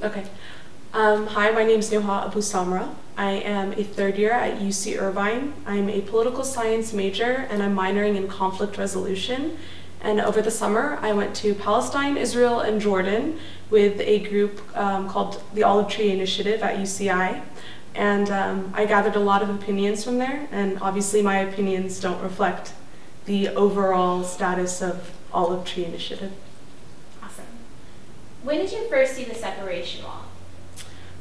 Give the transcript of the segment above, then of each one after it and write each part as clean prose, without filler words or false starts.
Okay. Hi, my name is Nuha Abu Samra. I am a third year at UC Irvine. I'm a political science major and I'm minoring in conflict resolution. And over the summer, I went to Palestine, Israel, and Jordan with a group called the Olive Tree Initiative at UCI. And I gathered a lot of opinions from there, and obviously my opinions don't reflect the overall status of Olive Tree Initiative. Awesome. When did you first see the separation wall?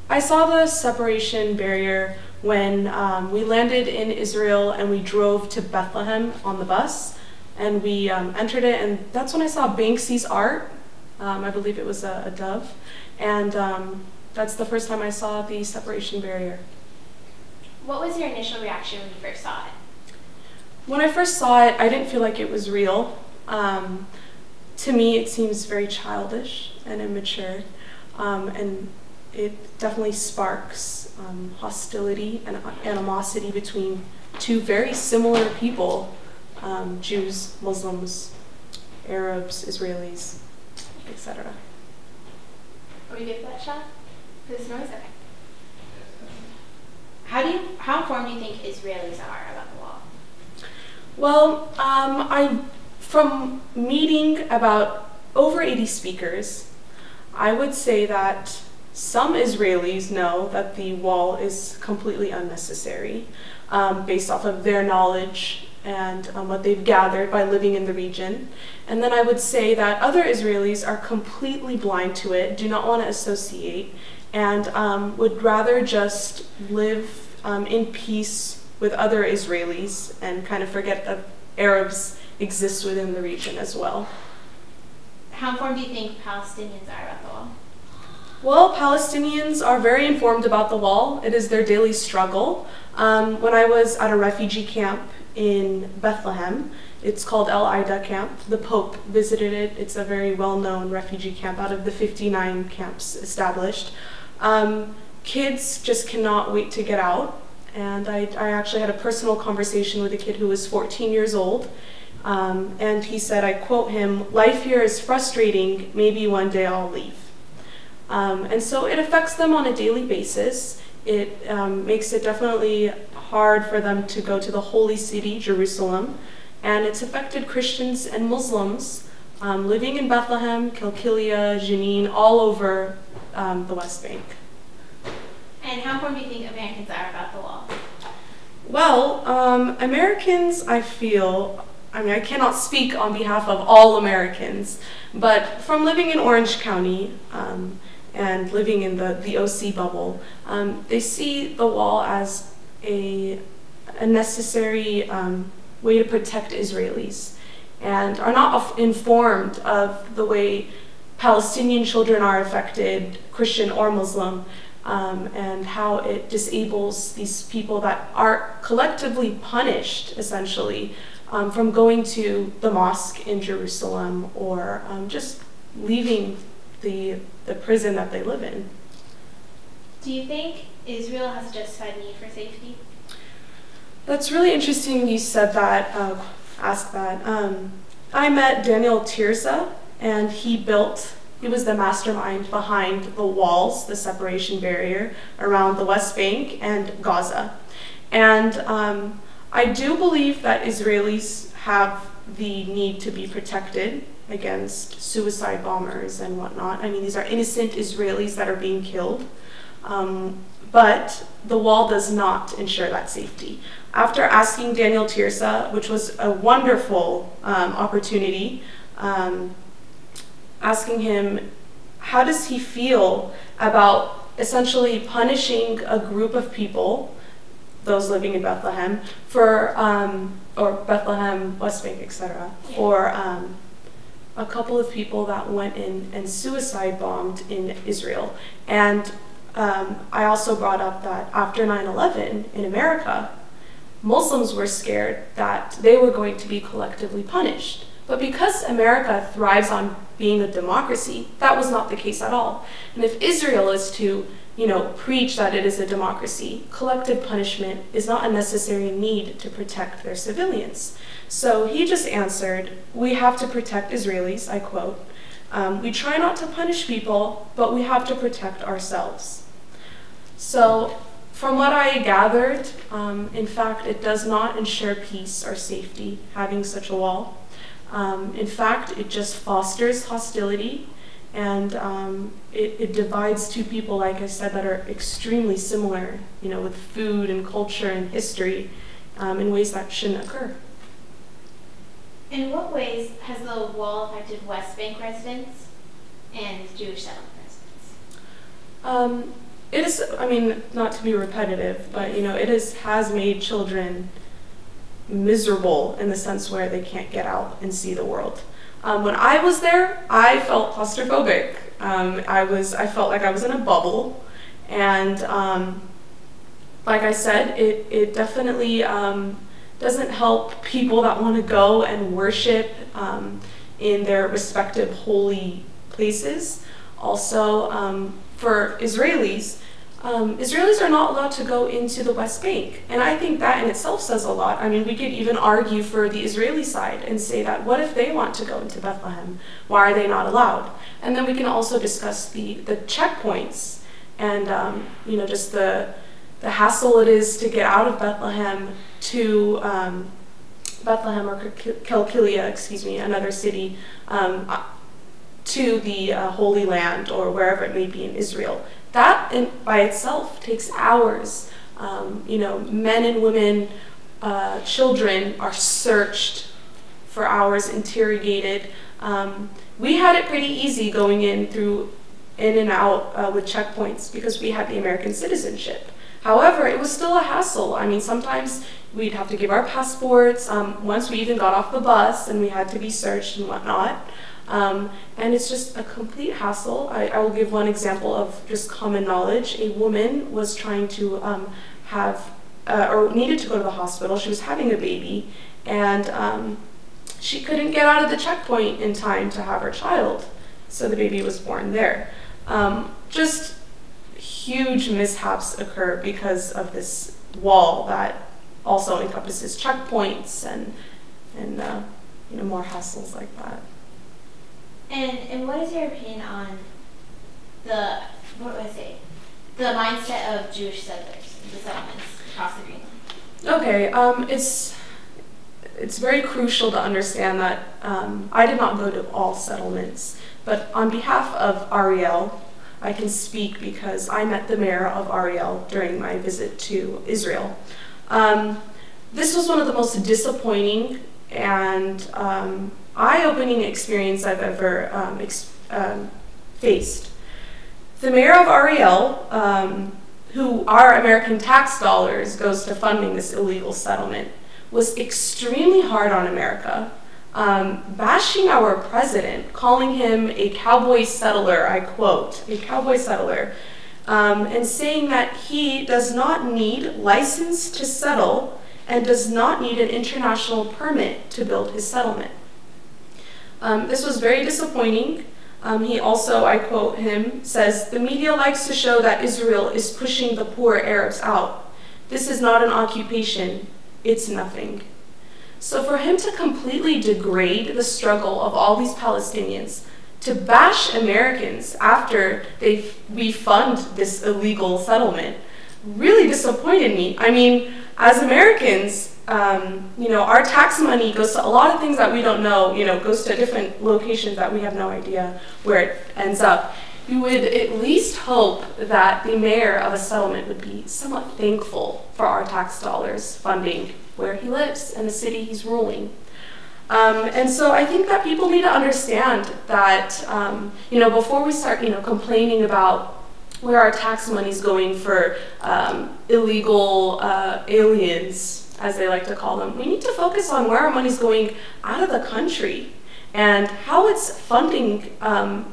I saw the separation barrier when we landed in Israel and we drove to Bethlehem on the bus, and we entered it, and that's when I saw Banksy's art. I believe it was a dove, and that's the first time I saw the separation barrier. What was your initial reaction when you first saw it? When I first saw it, I didn't feel like it was real. To me, it seems very childish and immature, and it definitely sparks hostility and animosity between two very similar people, Jews, Muslims, Arabs, Israelis, etc. Are we good for that shot? For this noise? Okay. How informed do you think Israelis are about the wall? Well, from meeting about over 80 speakers, I would say that some Israelis know that the wall is completely unnecessary, based off of their knowledge and what they've gathered by living in the region. And then I would say that other Israelis are completely blind to it, do not want to associate, and would rather just live in peace with other Israelis and kind of forget that Arabs exist within the region as well. How informed do you think Palestinians are about the wall? Well, Palestinians are very informed about the wall. It is their daily struggle. When I was at a refugee camp in Bethlehem, it's called El Aida Camp. The Pope visited it. It's a very well-known refugee camp out of the 59 camps established. Kids just cannot wait to get out. And I actually had a personal conversation with a kid who was 14 years old. And he said, I quote him, "Life here is frustrating. Maybe one day I'll leave." And so it affects them on a daily basis. It makes it definitely hard for them to go to the holy city, Jerusalem. And it's affected Christians and Muslims living in Bethlehem, Kilkilia, Jenin, all over the West Bank. And how informed do you think Americans are about the wall? Well, Americans, I cannot speak on behalf of all Americans, but from living in Orange County and living in the OC bubble, they see the wall as a necessary way to protect Israelis and are not informed of the way Palestinian children are affected, Christian or Muslim, and how it disables these people that are collectively punished, essentially, from going to the mosque in Jerusalem or just leaving the prison that they live in. Do you think Israel has a justified need for safety? That's really interesting you said that, asked that. I met Daniel Tirza, and he was the mastermind behind the walls, the separation barrier around the West Bank and Gaza. And I do believe that Israelis have the need to be protected against suicide bombers and whatnot. I mean, these are innocent Israelis that are being killed. But the wall does not ensure that safety. After asking Daniel Tirza, which was a wonderful opportunity, asking him, how does he feel about essentially punishing a group of people, those living in Bethlehem, or Bethlehem, West Bank, etc., for a couple of people that went in and suicide bombed in Israel. And I also brought up that after 9/11 in America, Muslims were scared that they were going to be collectively punished. But because America thrives on being a democracy, that was not the case at all. And if Israel is to, preach that it is a democracy, collective punishment is not a necessary need to protect their civilians. So he just answered, "We have to protect Israelis," I quote, We try not to punish people, but we have to protect ourselves. So from what I gathered, in fact, it does not ensure peace or safety having such a wall. In fact, it just fosters hostility, and it divides two people, like I said, that are extremely similar, with food and culture and history, in ways that shouldn't occur. In what ways has the wall affected West Bank residents and Jewish settlement residents? It is, not to be repetitive, but has made children miserable in the sense where they can't get out and see the world. When I was there, I felt claustrophobic. I felt like I was in a bubble, and like I said, it definitely doesn't help people that want to go and worship in their respective holy places. Also, for Israelis, Israelis are not allowed to go into the West Bank, and I think that in itself says a lot. We could even argue for the Israeli side and say that what if they want to go into Bethlehem? Why are they not allowed? And then we can also discuss the checkpoints and just the hassle it is to get out of Bethlehem to Bethlehem or Kilkilia, another city, to the Holy Land or wherever it may be in Israel. That by itself takes hours. Men and women, children are searched for hours, interrogated. We had it pretty easy going in and out with checkpoints because we had the American citizenship. However, it was still a hassle. Sometimes we'd have to give our passports. Once we even got off the bus and we had to be searched and whatnot. And it's just a complete hassle. I will give one example of just common knowledge. A woman was trying to or needed to go to the hospital. She was having a baby, and she couldn't get out of the checkpoint in time to have her child. So the baby was born there. Just huge mishaps occur because of this wall that also encompasses checkpoints and more hassles like that. And what is your opinion on the mindset of Jewish settlers in the settlements across the Greenland? Okay, it's very crucial to understand that I did not go to all settlements, but on behalf of Ariel, I can speak because I met the mayor of Ariel during my visit to Israel. This was one of the most disappointing and eye-opening experience I've ever faced. The mayor of Ariel, who our American tax dollars goes to funding this illegal settlement, was extremely hard on America, bashing our president, calling him a cowboy settler, I quote, a cowboy settler, and saying that he does not need license to settle and does not need an international permit to build his settlement. This was very disappointing. He also, I quote him, says, "The media likes to show that Israel is pushing the poor Arabs out. This is not an occupation. It's nothing." So for him to completely degrade the struggle of all these Palestinians, to bash Americans after we fund this illegal settlement, really disappointed me. As Americans, our tax money goes to a lot of things that we don't know, goes to different locations that we have no idea where it ends up. You would at least hope that the mayor of a settlement would be somewhat thankful for our tax dollars funding where he lives and the city he's ruling. And so I think that people need to understand that, before we start, complaining about where our tax money is going for illegal aliens, as they like to call them, we need to focus on where our money is going out of the country and how it's funding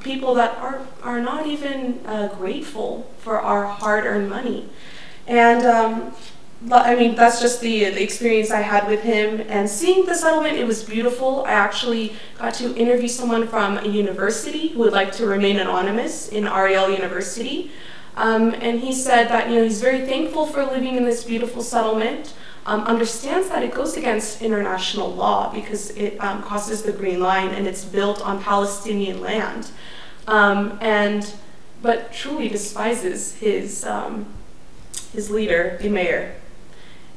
people that are not even grateful for our hard-earned money. And that's just the experience I had with him. And seeing the settlement, it was beautiful. I actually got to interview someone from a university who would like to remain anonymous in Ariel University. And he said that he's very thankful for living in this beautiful settlement. understands that it goes against international law because it crosses the Green Line and it's built on Palestinian land, but truly despises his leader, the mayor.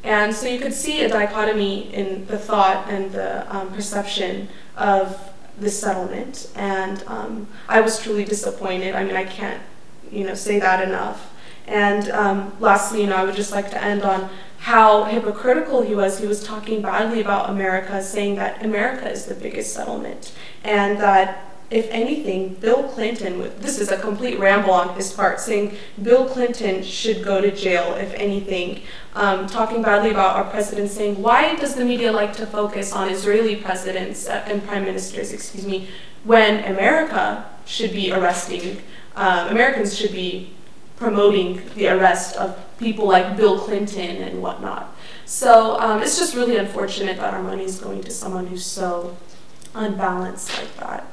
And so you could see a dichotomy in the thought and the perception of this settlement, and I was truly disappointed. I mean, I can't, say that enough. And lastly, I would just like to end on how hypocritical he was. He was talking badly about America, saying that America is the biggest settlement, and that if anything, Bill Clinton, this is a complete ramble on his part, saying Bill Clinton should go to jail, if anything, talking badly about our president, saying, why does the media like to focus on Israeli presidents and prime ministers, when America should be arresting, Americans should be promoting the arrest of people like Bill Clinton and whatnot. So it's just really unfortunate that our money is going to someone who's so unbalanced like that.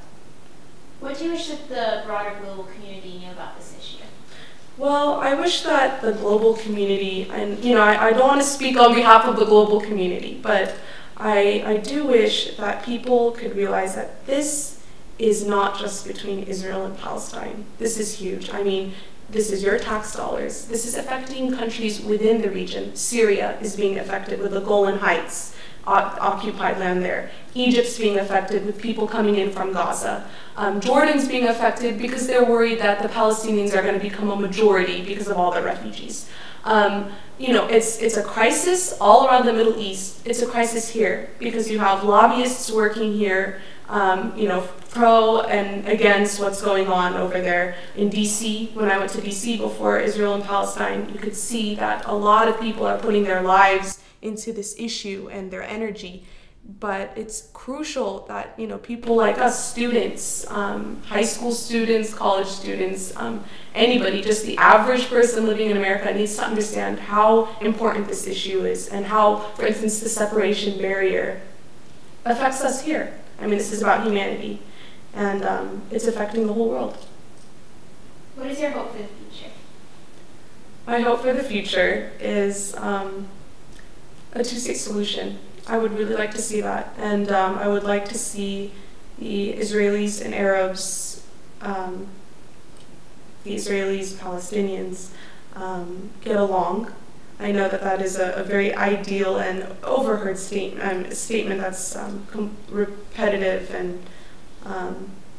What do you wish that the broader global community knew about this issue? Well, I wish that the global community, and I don't want to speak on behalf of the global community, but I do wish that people could realize that this is not just between Israel and Palestine. This is huge. I mean, this is your tax dollars. This is affecting countries within the region. Syria is being affected with the Golan Heights, occupied land there. Egypt's being affected with people coming in from Gaza. Jordan's being affected because they're worried that the Palestinians are going to become a majority because of all the refugees. It's a crisis all around the Middle East. It's a crisis here because you have lobbyists working here, pro and against what's going on over there in DC. When I went to DC before Israel and Palestine, you could see that a lot of people are putting their lives into this issue and their energy. But it's crucial that people like us, students, high school students, college students, anybody, just the average person living in America needs to understand how important this issue is and how, for instance, the separation barrier affects us here. I mean, this is about humanity, and it's affecting the whole world. What is your hope for the future? My hope for the future is a two-state solution. I would really like to see that, and I would like to see the Israelis and Arabs, the Israelis, Palestinians, get along. I know that is a very ideal and overheard statement that's repetitive and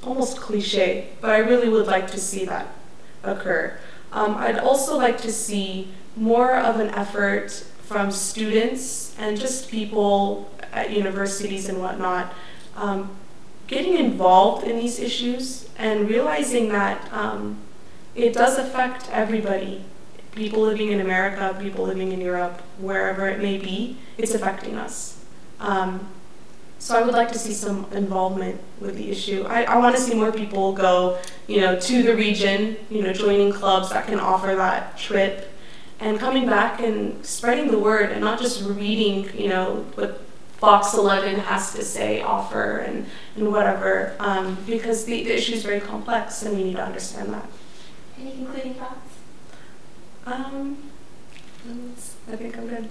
almost cliche, but I really would like to see that occur. I'd also like to see more of an effort from students and just people at universities and whatnot, getting involved in these issues and realizing that it does affect everybody. People living in America, people living in Europe, wherever it may be, it's affecting us. So I would like to see some involvement with the issue. I want to see more people go, to the region, joining clubs that can offer that trip, and coming back and spreading the word and not just reading, what Fox 11 has to say, offer, and whatever, because the issue is very complex and we need to understand that. Any concluding thoughts? I think I'm good.